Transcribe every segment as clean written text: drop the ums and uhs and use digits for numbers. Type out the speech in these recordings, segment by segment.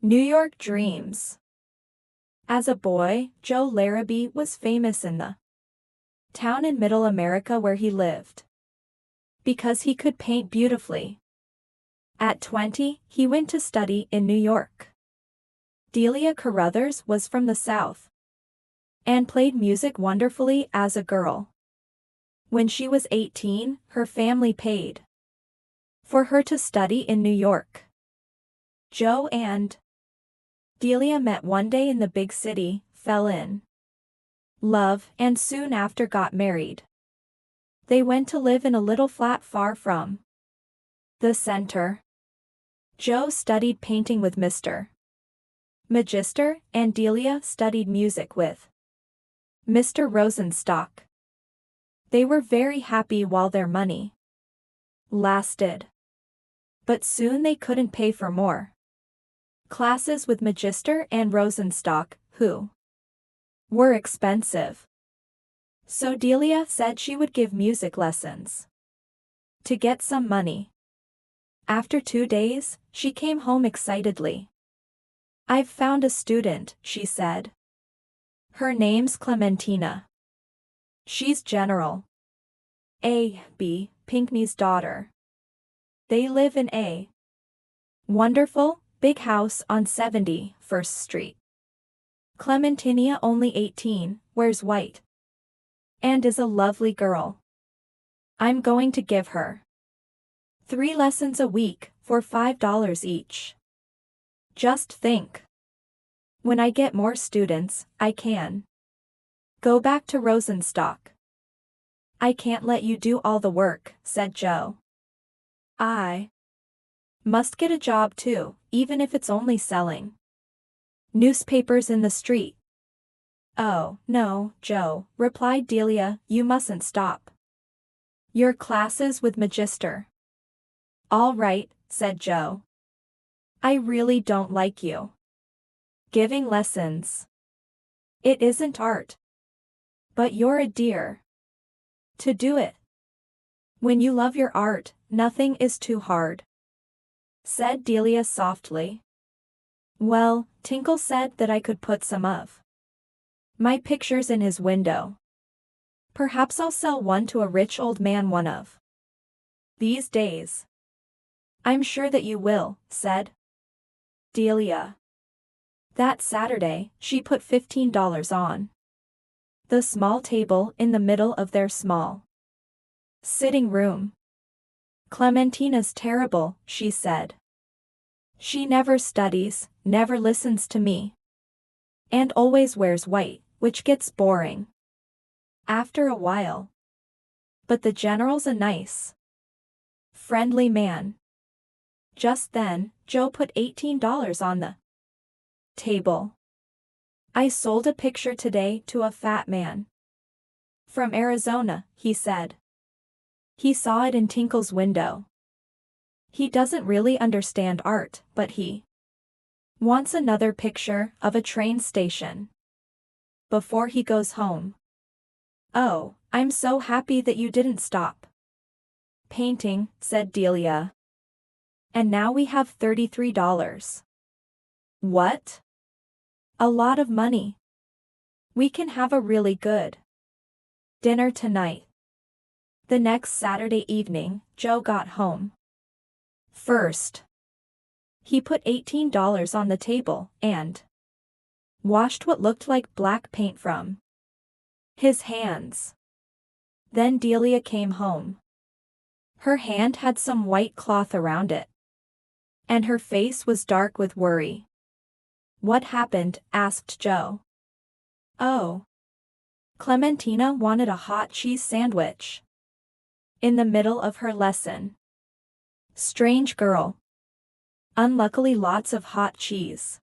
New York Dreams. As a boy, Joe Larrabee was famous in the town in Middle America where he lived because he could paint beautifully. At 20, he went to study in New York. Delia Carruthers was from the South and played music wonderfully as a girl. When she was 18, her family paid for her to study in New York. Joe and Delia met one day in the big city, fell in love, and soon after got married. They went to live in a little flat far from the center. Joe studied painting with Mr. Magister, and Delia studied music with Mr. Rosenstock. They were very happy while their money lasted. But soon they couldn't pay for more classes with Magister and Rosenstock, who were expensive. So Delia said she would give music lessons to get some money. After 2 days, she came home excitedly. "I've found a student," she said. "Her name's Clementina. She's General A.B. Pinckney's daughter. They live in a wonderful, big house on 71st Street. Clementina only 18, wears white, and is a lovely girl. I'm going to give her 3 lessons a week for $5 each. Just think. When I get more students, I can go back to Rosenstock." "I can't let you do all the work," said Joe. "I must get a job too, even if it's only selling newspapers in the street." "Oh, no, Joe," replied Delia, "you mustn't stop your classes with Magister." "All right," said Joe. "I really don't like you giving lessons. It isn't art. But you're a dear to do it. When you love your art, nothing is too hard," said Delia softly. "Well, Tinkle said that I could put some of my pictures in his window. Perhaps I'll sell one to a rich old man one of these days." "I'm sure that you will," said Delia. That Saturday, she put $15 on the small table in the middle of their small sitting room. "Clementina's terrible," she said. "She never studies, never listens to me, and always wears white, which gets boring after a while. But the General's a nice, friendly man." Just then, Joe put $18 on the table. "I sold a picture today to a fat man from Arizona," he said. "He saw it in Tinkle's window. He doesn't really understand art, but he wants another picture of a train station before he goes home." "Oh, I'm so happy that you didn't stop painting," said Delia. "And now we have $33. What? A lot of money. We can have a really good dinner tonight." The next Saturday evening, Joe got home first. He put $18 on the table and washed what looked like black paint from his hands. Then Delia came home. Her hand had some white cloth around it, and her face was dark with worry. "What happened?" asked Joe. "Oh, Clementina wanted a hot cheese sandwich in the middle of her lesson. Strange girl. Unluckily lots of hot cheese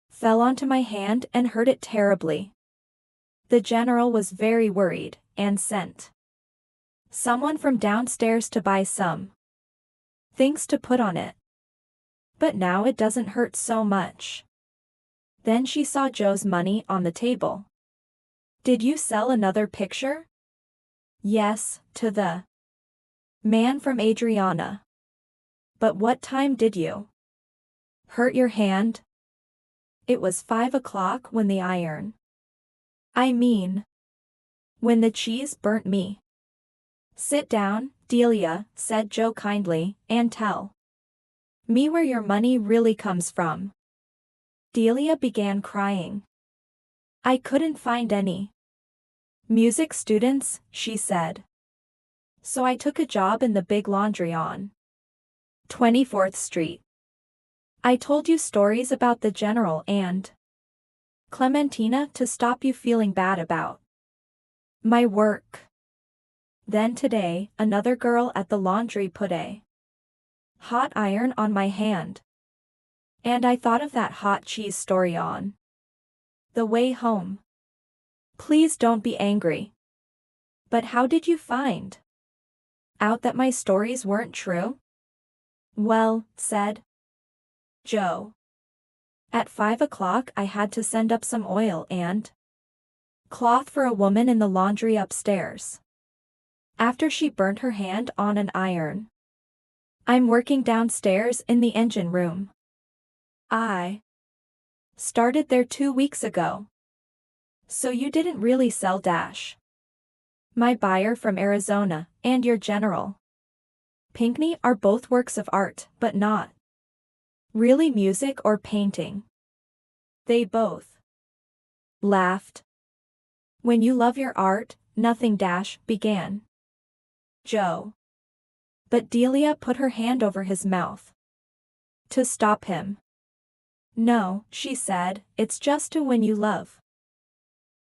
fell onto my hand and hurt it terribly. The General was very worried, and sent someone from downstairs to buy some things to put on it. But now it doesn't hurt so much." Then she saw Joe's money on the table. "Did you sell another picture?" "Yes, to the man from Adriana." "But what time did you Hurt your hand? It was 5 o'clock when the iron. I mean, when the cheese burnt me. Sit down, Delia, said Joe kindly, and tell me where your money really comes from. Delia began crying. I couldn't find any music students, she said. So I took a job in the big laundry on 24th Street. I told you stories about the General and Clementina to stop you feeling bad about my work. Then today, another girl at the laundry put a hot iron on my hand. And I thought of that hot cheese story on the way home. Please don't be angry. But how did you find out that my stories weren't true? Well, said Joe. At 5 o'clock I had to send up some oil and cloth for a woman in the laundry upstairs. After she burnt her hand on an iron. I'm working downstairs in the engine room. I started there 2 weeks ago. So you didn't really sell Dash, my buyer from Arizona, and your General Pinckney are both works of art, but not really music or painting. They both laughed. When you love your art, nothing Dash began Joe. But Delia put her hand over his mouth to stop him. No, she said, it's just to when you love